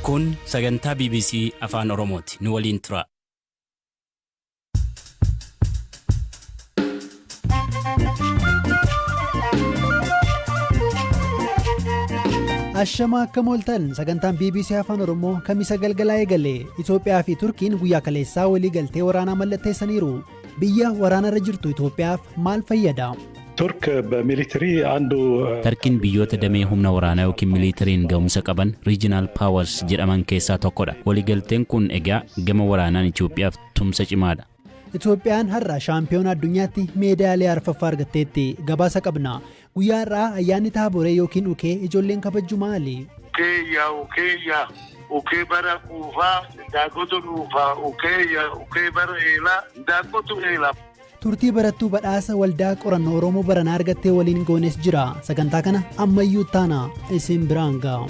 Kun sagantaa BBC Afaan Oromooti. Nu waliin tura. Ashama akka mooltan sagantaan BBC Afaan Oromoo kamisa galgalaa eegale. Itoophiyaa fi Turkiin guyyaa kaleessaa walii galtee waraanaa mallatteessaniiru. Biyya waraanarra jirtu Itoophiyaaf maal fayyada? ቱርክ በሚሊተሪ አንዱ Tarkiin biyyoota damee humna waraanaa yookiin miilitariin ga'umsa qaban regional powers jedhaman keessaa tokkodha. Waliigalteen kun egaa gama waraanaan Itoophiyaaf tumsa cimaadha. Itoophiyaan har'a shaampiyoona addunyaatti meedaaliyaa arfaffaa argatteetti. Gabaasa qabna. Guyyaa har'aa ayyaanni taaboree yookiin ukee ijoolleen kabaju maali? Ukee bara kuufaa daakotu dhuufaa ukee bara eelaa daakotu eelaa. Turtii barattuu badhaasa waldaa qorannoo Oromoo baranaa argattee waliin goones jira. Sagantaa kana ammayyuu taana isin biraan ga'a.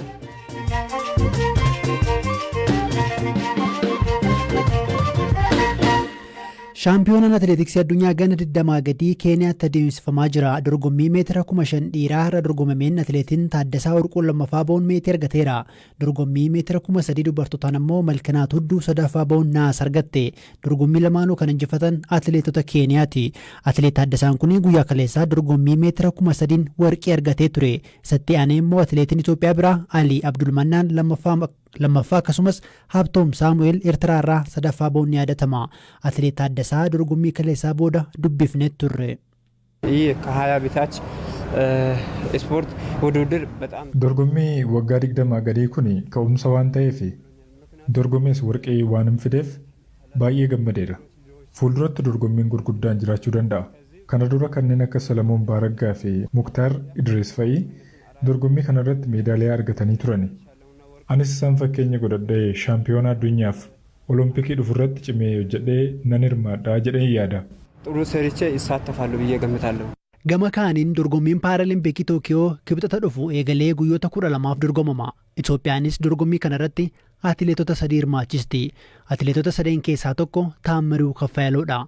Shaampiyoonaan atileetiksii addunyaa gana 20 gadii Keeniyaatti adeemsifamaa jira. Dorgommii meetira 5,000 dhiiraa irra dorgomameen atileetiin Taaddasaa Warquu lammaffaa ba'uun meetii argateera. Dorgommii meetira 3,000 dubartootaan ammoo Malkinaat Hudduu sadaffaa ba'uun naas argatte. Dorgommii lamaanuu kan injifatan atileetota Keeniyaati. Atileet Taaddasaan kun guyyaa kaleessaa dorgommii meetira 3,000 warqii argatee ture. Isatti aanee immoo atileetiin Itoophiyaa biraa Ali Abdulmannaan lammaffaa akkasumas Habtoom Saamu'eel Eertiraarraa sadaffaa ba'uun ni yaadatama. Atileet Taaddasaa dorgommii kaleessaa booda dubbifnee turre. ከ20 በታች ስፖርት ውድድር በጣም dorgommii waggaa 20 gadii kun ka'umsa waan ta'eef dorgommees warqee waan hin fideef baay'ee gammadeera. Fuulduratti dorgommiin gurguddaan jiraachuu danda'a. Kana dura kanneen akka Salamoon Baaraggaa fi Muktaar Idris fa'i dorgommii kanarratti meedaaliyaa argatanii turani. Anis isaan fakkeenya godhadhee shaampiyoona addunyaaf ኦሎምፒክ dhufuurratti cimee hojjedhee nan hirmaadhaa jedhee yaada. ጥሩ ሰርቼ ይሳተፋለሁ ብዬ ገምታለሁ። Gama kaaniin dorgommiin paaralimpikii Tookiyoo kibxata dhufu eegalee guyyoota 12 dorgomama. Itoophiyaanis dorgommii kanarratti atileetota 3 hirmaachisti. Atileetota 3 keessaa tokko Taammiruu Kaffayaloodha.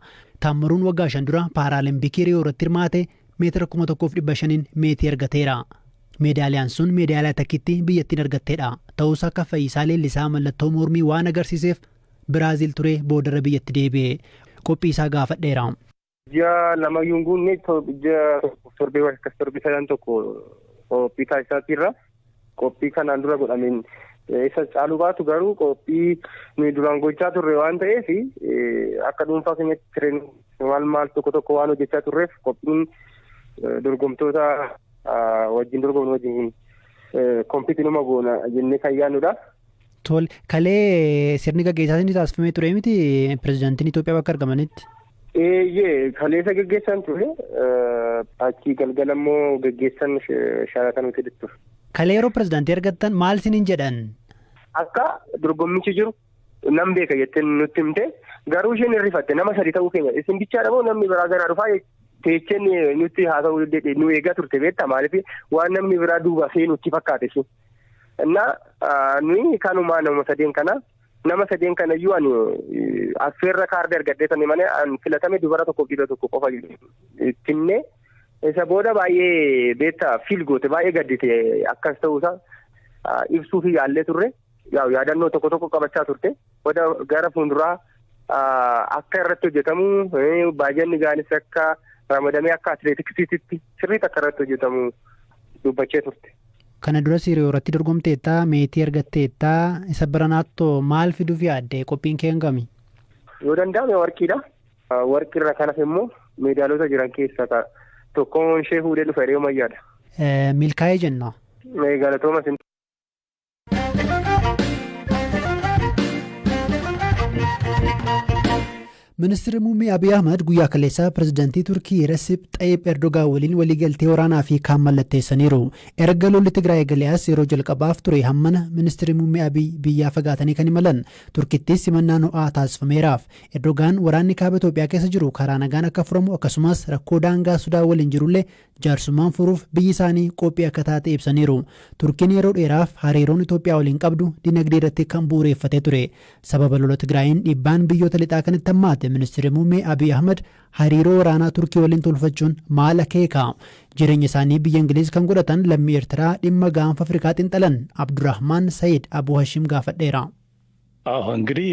Taammiruun waggaa 5 dura paaralimpikii Riyoo irratti hirmaate meetira 1,500 meetii argateera. Meedaaliyaan sun meedaaliyaa takkitti biyyattiin argatteedha. Ta'us akka Fayyisaa Leellisaa mallattoo mormii waan agarsiiseef Biraaziil turee boodarra biyyatti deebi'e. Qophii isaa gaafadheera. Lamayyuun guunne torbee sadan tokko qophii taasisaatiirra qophii kanaan dura godhameen isa caaluu baatu garuu qophii nuyi duraan gochaa turre waan ta'eef akka dhuunfaa keenyatti tireenii maal tokko waan hojjechaa turreef qophiin dorgomtoota wajjin dorgomnu wajjin kompiitinuma goona jennee kan yaadnudha. Tole kalee sirni gaggeessaa inni taasifamee ture miti pirezidaantiin Itoophiyaa bakka argamanitti? Kaleessa gaggeessan ture achii galgala immoo gaggeessan shaaratan nuti ture. Kalee yeroo pirezidaantii argattan maal isiniin jedhan? Akka dorgommichi jiru nam beeka jettee nutti himte garuu isheen hirrifatte nama 3 ta'uu keenya isin bichaadha moo namni biraa gara dhufaa teecheen nutti haasa'uu nu eegaa turte beektaa maaliif waan namni biraa duuba seenutti fakkaate sun. Nuyi kanumaa nama sadeen kana iyyuu ani affeerra kaardii argadhee sanni malee filatame dubara tokkoof dhiira tokko qofa ittinnee isa booda baay'ee beektaa fiil goote baay'ee gaddite akkas ta'uusaa ibsuuf yaallee turre yaadannoo tokko qabachaa turte booda gara fuulduraa akka irratti hojjetamu baay'inni gaanis akka ramadamee akka atileetiksiitti sirriitti akka irratti hojjetamu dubbachee turte. Kana dura Riyoo irratti dorgomteettaa meetii argatteettaa isa baranaatoo maal fiduuf yaadde qophiin kee hangami? Yoo danda'ame warqiidha. Warqirra kanas immoo meedaalota jiran keessaa tokkoon ishee fuudhee dhufa yeroo mayyaadha. Milkaa'ee jenna. Galatoomas. Ministeerri muummee Abiy Ahmed guyyaa kaleessaa pirezidaantii Turkii Recep Tayyip Erdogan waliin waliigaltee waraanaa fi kaan mallatteessaniiru. Erga lolli Tigraay eegalees yeroo jalqabaaf ture hammana ministeerri muummee Abiy biyyaa fagaatanii kan imalan. Turkittis simannaan ho'aa taasifameeraaf. Erdogan waraanni kaaba Itoophiyaa keessa jiru karaa nagaan akka furamu akkasumas rakkoo daangaa Sudaan waliin jirullee jaarsummaan furuuf biyyi isaanii qophii akka taate ibsaniiru. Turkiin yeroo dheeraaf hariiroon Itoophiyaa waliin qabdu dinagdee irratti kan bu'uureffatee ture. Sababa lola Tigraayin dhiibbaan biyyoota lixaa kan itti hammaate dubbate ministeerri muummee Abiy Ahmed hariiroo waraanaa Turkii waliin tolfachuun maal akeeka? Jireenya isaanii biyya Ingiliiz kan godhatan lammii Eertiraa dhimma gaanfa Afrikaa xiinxalan Abdurrahmaan Sayid Abu Hashim gaafadheera. እንግዲህ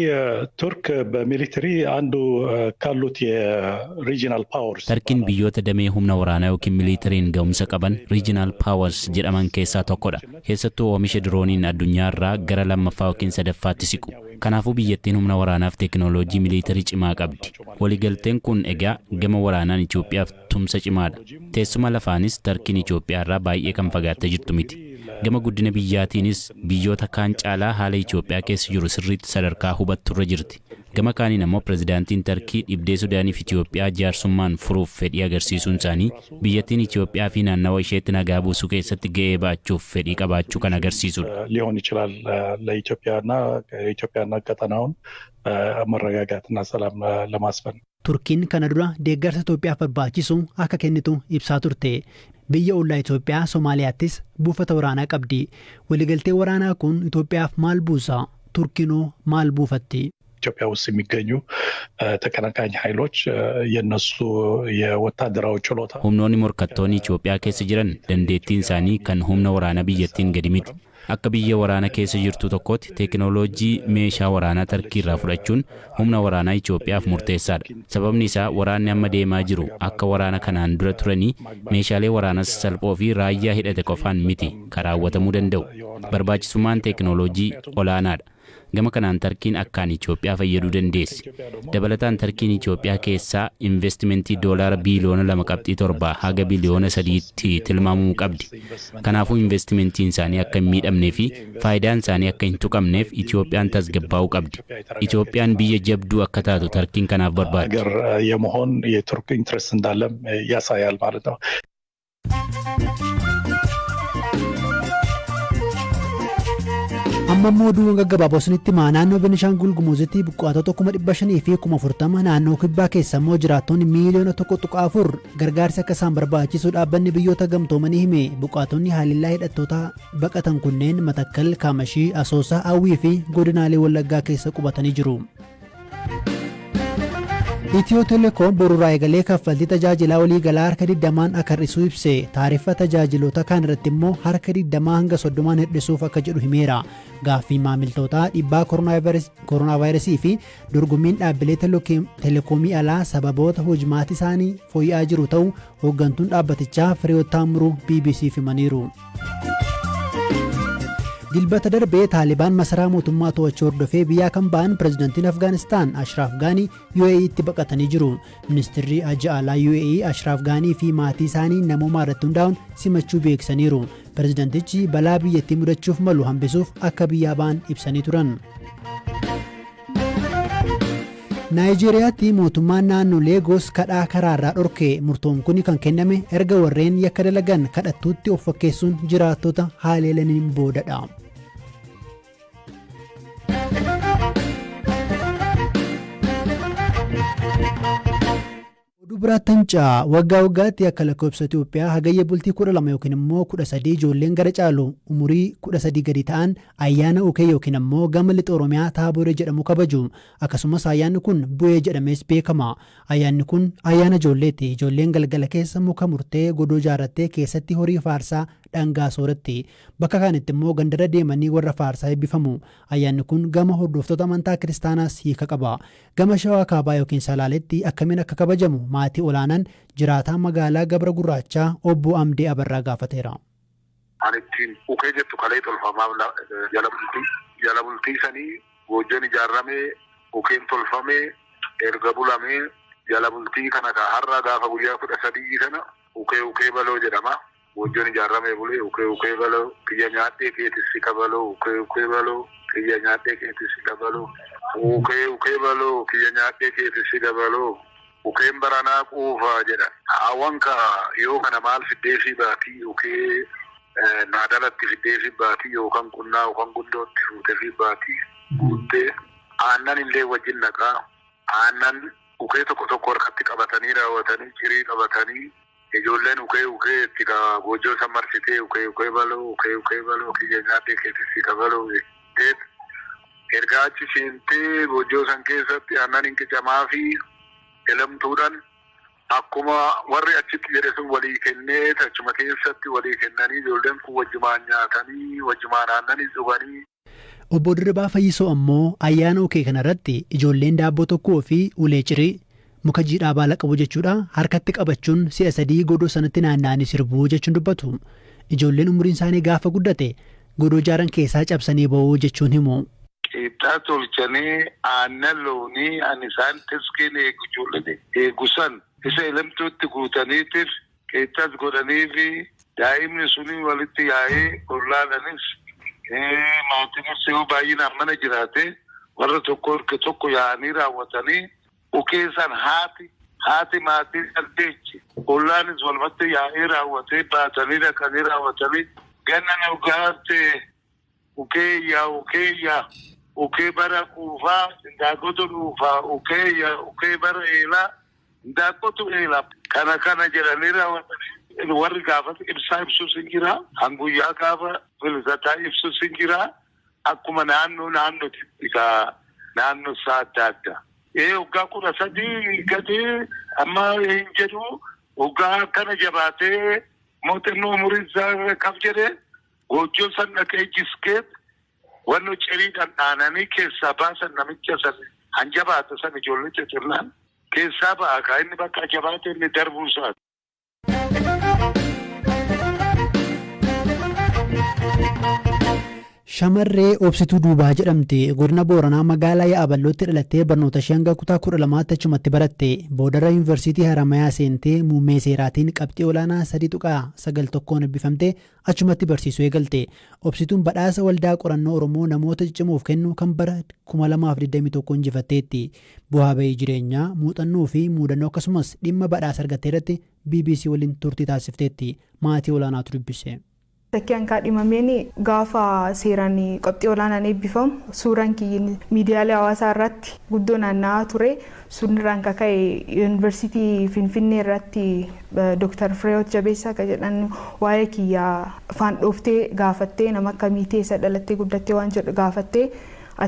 ቱርክ በሚሊተሪ አንዱ ካሉት የሪጂናል ፓወርስ ተርኪን biyyoota damee humna waraanaa yookiin miilitariin ga'umsa qaban regional powers jedhaman keessaa tokkodha. Keessattuu oomisha dirooniin addunyaarraa gara lammaffaa yookiin sadaffaatti siqu. Kanaafuu biyyattiin humna waraanaaf teekinooloojii miilitarii cimaa qabdi. Waliigalteen kun egaa gama waraanaan Itoophiyaaf tumsa cimaadha. Teessuma lafaanis Tarkiin Itoophiyaarraa baay'ee kan fagaattee jirtu miti. Gama guddina biyyaatiinis biyyoota kaan caalaa haala Itoophiyaa keessa jiru sirriitti sadarkaa hubatturra jirti. Gama kaaniin ammoo pirezidaantiin Tarkii dhibdee Sudaaniif Itoophiyaa jaarsummaan furuuf fedhii agarsiisuun isaanii biyyattiin Itoophiyaa fi naannawa isheetti nagaa buusuu keessatti ga'ee baachuuf fedhii qabaachuu kan agarsiisudha. ሊሆን ይችላል ለኢትዮጵያና ቀጠናውን መረጋጋትና ሰላም ለማስፈን Turkiin kana dura deeggarsa Itoophiyaaf barbaachisu akka kennitu ibsaa turte. Biyya ollaa Itoophiyaa Somaaliyaattis buufata waraanaa qabdi. Waliigaltee waraanaa kun Itoophiyaaf maal buusa? Turkiinoo maal buufatti? ኢትዮጵያ ውስጥ የሚገኙ ተቀናቃኝ ኃይሎች የነሱ የወታደራዊ ችሎታ humnoonni morkattoonni Itoophiyaa keessa jiran dandeettiin isaanii kan humna waraanaa biyyattiin gadi miti. Akka biyya waraana keessa jirtu tokkotti teekinooloojii meeshaa waraanaa Tarkii irraa fudhachuun humna waraanaa Itoophiyaaf murteessaadha. Sababni isaa waraanni amma deemaa jiru akka waraana kanaan dura turanii meeshaalee waraanaa salphoo fi raayyaa hidhate qofaan miti karaawwatamuu danda'u. Barbaachisummaan teekinooloojii olaanaadha. Gama kanaan Tarkiin akkaan Itoophiyaa fayyaduu dandeessi. Dabalataan Tarkiin Itoophiyaa keessaa investimentii doolaara biiliyoona 2.7 haga biiliyoona 3tti tilmaamuu qabdi. Kanaafuu investimentiin isaanii akka hin miidhamnee fi faayidaan isaanii akka hin tuqamneef Itoophiyaan tasgabbaa'uu qabdi. Itoophiyaan biyya jabduu akka taatu Tarkiin kanaaf barbaada. ሀገር የመሆን የቱርክ ኢንትረስት እንዳለም ያሳያል ማለት ነው። Amma immoo oduu gaggabaaboo isinitti himaa naannoo Beenishaangul Gumuuzitti buqqaatota 500,000 fi 40,000 naannoo kibbaa keessa immoo jiraattonni miiliyoona 1.4 gargaarsa akka isaan barbaachisu dhaabbanni biyyoota gamtoomanii hime. Buqqaatonni haalillaa hidhattoota baqatan kunneen Matakkal, Kaamashii, Asoosaa, Awwii fi godinaalee Wallaggaa keessa qubatanii jiru. Itiyoo Telekoom boruraa eegalee kaffaltii tajaajilaa waliigalaa harka 20 akka hir'isuu ibse. Taarifa tajaajiloota kaan irratti immoo harka 20 hanga 30 hir'isuuf akka jedhu himeera. Gaaffii maamiltootaa dhiibbaa kooronaavaayirasii fi dorgommiin dhaabbilee telekoomii alaa sababoota hojmaata isaanii fooyya'aa jiru ta'uu hooggantuun dhaabbatichaa Fireewoot Taamuruu BBC'f himaniiru. Dilbata darbee Taalibaan masaraa mootummaa to'achuu hordofee biyyaa kan ba'an pirezidantiin Afgaanistaan Ashraaf Gaanii UAE'tti baqatanii jiru. Ministeerri Ajaa Alaa UAE Ashraaf Gaanii fi maatii isaanii namummaa irratti hundaa'uun simachuu beeksisaniiru. Pirezidantichi balaa biyyattii mudachuuf malu hambisuuf akka biyyaa ba'an ibsanii turan. Naayijeeriyaatti mootummaan naannoo Leegos kadhaa karaarraa dhorke. Murtoon kun kan kenname erga warreen yakka dalagan kadhattuutti of fakkeessuun jiraattota haleelaniin boodadha. Oduu biraattanca waggaa waggaatti akka lakkoofsa Itoophiyaa hagayya bultii 12 yookiin immoo 13 ijoolleen gara caalu umurii 13 gadi ta'an ayyaana ukee yookiin immoo gama lixa Oromiyaa Taaboree jedhamu kabaju. Akkasumas ayyaanni kun bu'ee jedhamees beekama. Ayyaanni kun ayyaana ijoolleeti. Ijoolleen galgala keessa muka murtee godoo ijaarrattee keessatti horii faarsaa dhangaa sooratti. Bakka kaanitti immoo gandara deemanii warra faarsaa eebbifamu. Ayyaanni kun gama hordoftoota amantaa kiristaanaas hiika qaba. Gama Shawaa Kaabaa yookiin Salaaleetti akkamiin akka kabajamu maatii olaanaan jiraataa magaalaa Gabra Gurraachaa obbo Amdee Abarraa gaafateera. Ani ittiin ukee jettu kalee tolfamaaf jala bultii sanii goojjoon ijaarramee ukeen tolfamee erga bulamee jala bultii kana har'a gaafa guyyaa 13 kana ukee baloo jedhama. Goojjoon ijaarramee bulee ukee baloo kiyya nyaadhee keetissi kabaloo ukee baloo kiyya nyaadhee keetissi kabaloo ukee baloo kiyya nyaadhee keetissi kabaloo. Ukeen baranaa quufaa jedhan. Hawwanka yoo kana maal fiddeefii baatii ukee naadalatti fiddeefii baatii yookaan qunnaa yookaan gundootti fuuteefii baatii guuttee aannan illee wajjin naqaa. Aannan ukee tokko harkatti qabatanii raawwatanii cirii qabatanii ijoolleen ukee itti goojjoo san marsitee ukee baloo kiyya nyaadhee keetissi kabaloo ergaa achi seentee goojjoo san keessatti aannan hin qicamaa fi elemtuudhaan akkuma warri achitti jedhe sun walii kennee achuma keessatti walii kennanii ijoolleen kun wajjumaan nyaatanii wajjumaan aannanii dhuganii. Obbo Dirribaa Fayyisoo ammoo ayyaana ukee kanarratti ijoolleen daabboo tokkoo fi ulee cirii muka jiidhaa baala qabu jechuudha harkatti qabachuun si'a 3 godoo sanatti naanna'anii sirbuu jechuun dubbatu. Ijoolleen umriin isaanii gaafa guddate godoo jaaran keessaa cabsanii ba'uu jechuun himu. Qixxaa tolchanii aannan loonii ani isaan tiskiin ijoolleen eegusan isa elemtuutti guutaniitiif qixxaas godhanii fi daa'imni suni walitti yaa'ee ollaadhanis maatiinis yoo baay'inaan mana jiraate warra tokko yaa'anii raawwatanii ukeessan haati maatii saldeechi ollaanis walumatti yaa'ee raawwatee baatanii dhaqanii raawwatanii ganna nugaarte ukeeyyaa ukee bara kuufaa indaaqqotu dhuufaa ukee bara eelaa indaaqqotu eelaa kana jedhanii raawwatanii warri gaafata ibsaa ibsus hin jira hanguyyaa gaafa bilisataa ibsus hin jira akkuma naannootti naannoo isaa adda addaa. Waggaa 13 gadi amma hin jedhu waggaa akkana jabaatee mootummaa umurii isaa kaf jedhee goojjoo san dhaqee jiskeet wanno ciriidhaan dhaananii keessaa baasan namicha san hanjabaata san ijoollee xixirnaan keessaa ba'a kaa inni bakka jabaate inni darbuu isaati. Shamarree Obsituu Duubaa jedhamte godina Booranaa magaalaa Yaaballootti dhalattee barnoota ishee hanga kutaa 12 achumatti baratte boodarra yuunivarsiitii Haramayaa seentee muummee seeraatiin qabxii olaanaa 3.91 eebbifamtee achumatti barsiisuu eegalte. Obsituun badhaasa waldaa qorannoo Oromoo namoota ciccimoof kennu kan bara 2021 injifatteetti. Bu'aa bahii jireenyaa, muuxannoo fi muudannoo akkasumas dhimma badhaasa argattee irratti BBC waliin turtii taasifteetti. Maatii olaanaatu dubbise. Takkeen kaadhimameen gaafa seeraan qabxii olaanaan eebbifamu suuraan kiyyin miidiyaalee hawaasaa irratti guddoo naanna'aa ture. Suuraan kaka'e yuunivarsiitii Finfinnee irratti Dr. Fireewoot Jabeessaa kan jedhan waa'ee kiyyaa afaan dhooftee gaafattee nama akkamii teessa dhalattee guddattee waan jedhu gaafattee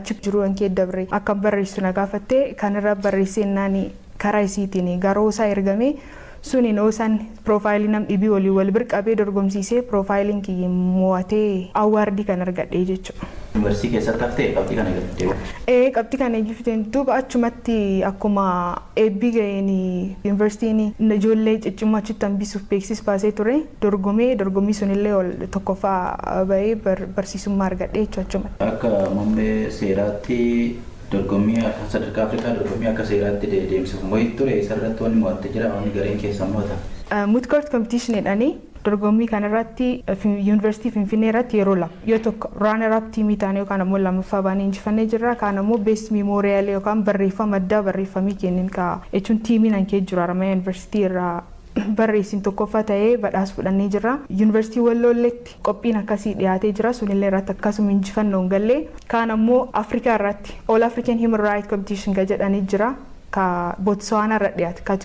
achi jiru wankee dabre akka barreessu na gaafattee kanarra barreessennaan karaa isiitiin garoosaa ergame. Suniin oosan piroofaayilii nam dhibii walii wal bira qabee dorgomsiisee piroofaayiliin kiyya mo'atee awwaardii kan argadhee jechuudha. Yuunivarsiitii keessatti haftee qabxii kana eeggattee? Qabxii kana eeggifteen duuba achumatti akkuma eebbii ga'een yuunivarsiitiin ijoollee ciccimoo achitti hambisuuf beeksisa baasee ture dorgommii sunillee ol tokkoffaa bahee barsiisummaa argadhee jechuudha. Akka muummee seeraatti dorgommii sadarkaa Afrikaa dorgommii akka seeraatti deemsifamu wayii ture isarratti wanni mo'attee jira wanni gareen keessaa mo'ata. Moot Court Competition jedhanii dorgommii kanarratti yuunivarsiitii Finfinnee irratti yeroo lama yoo tokko runner up tiimii taanee yookaan ammoo lammaffaa baanee injifannee jirra kaan ammoo best memorial yookaan barreeffama addaa barreeffamii kennin ka'a jechuun tiimiin hankee jiru Haramayaa yuunivarsiitii irraa barreessin tokkoffaa ta'ee badhaasa fudhannee jirra. Yuunivarsiitii Walloolleetti qophiin akkasii dhiyaatee jira sunillee irratti akkasuma injifannoon gallee kaan ammoo Afrikaa irratti All African Human Rights Competition kan jedhanii jira ka Botswana irra dhiyaate ka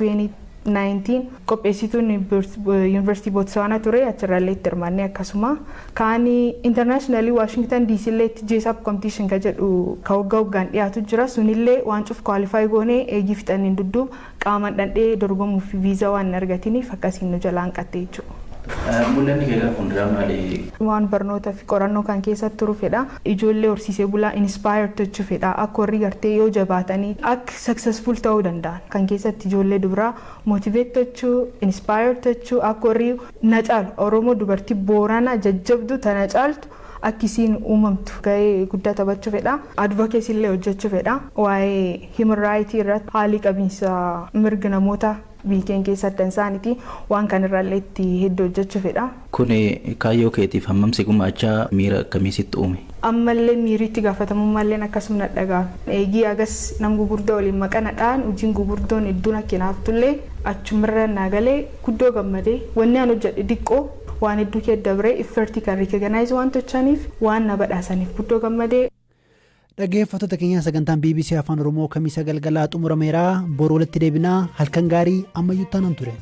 2019 qopheessituun yuunivarsiitii Botswana ture achirraallee itti hirmaannee akkasuma kaan internationally Washington DC illeetti JSAP competition kan jedhu ka waggaan dhiyaatu jira sunillee waan cuuf kwaalifaayi goonee eegii fixanneen dudduuba qaamaan dhandhee dorgomuuf viizaa waan argatiniif akkasiin nu jalaan qattee jechuudha. Mul'anni kee gara fuulduraa maali? Waan barnootaa fi qorannoo kan keessatti turu fedha. Ijoollee horsiisee bulaa inspire tochuu fedha. Akka warri gartee yoo jabaatanii akka successful ta'uu danda'an kan keessatti ijoollee dubaraa motivate tochuu, inspire tochuu akka warri na caalu Oromoo dubartii Booranaa jajjabdu tana caaltu akkisiin uumamtu gahee guddaa taphachuu fedha. Advocacy illee hojjechuu fedha. Waa'ee human rights irratti haalli qabiinsa mirga namoota biikeen keessatti isaaniiti waan kanarraallee itti hedduu hojjechuu fedha. Kun kaayyoo keetiif hammamsi gumaachaa miira akkamiisitti uume? Ammallee miiriitti gaafatamummalleen akkasuma dhaga'a. Eegii agas nam gugurdoo waliin maqanadhaan hojiin gugurdoon hedduun akkinaaf achumarra naagalee guddoo gammadee wanni aan hojjedhe diqqoo waan hedduu kee dabree iffertii kan recognize waan tochaniif waan na badhaasaniif guddoo gammadee. Dhaggeeffattoota keenya sagantaan BBC Afaan Oromoo Kamiisa galgalaa xumurameera. Boru walitti deebinaa halkan gaarii ammayyuu taanaan ture.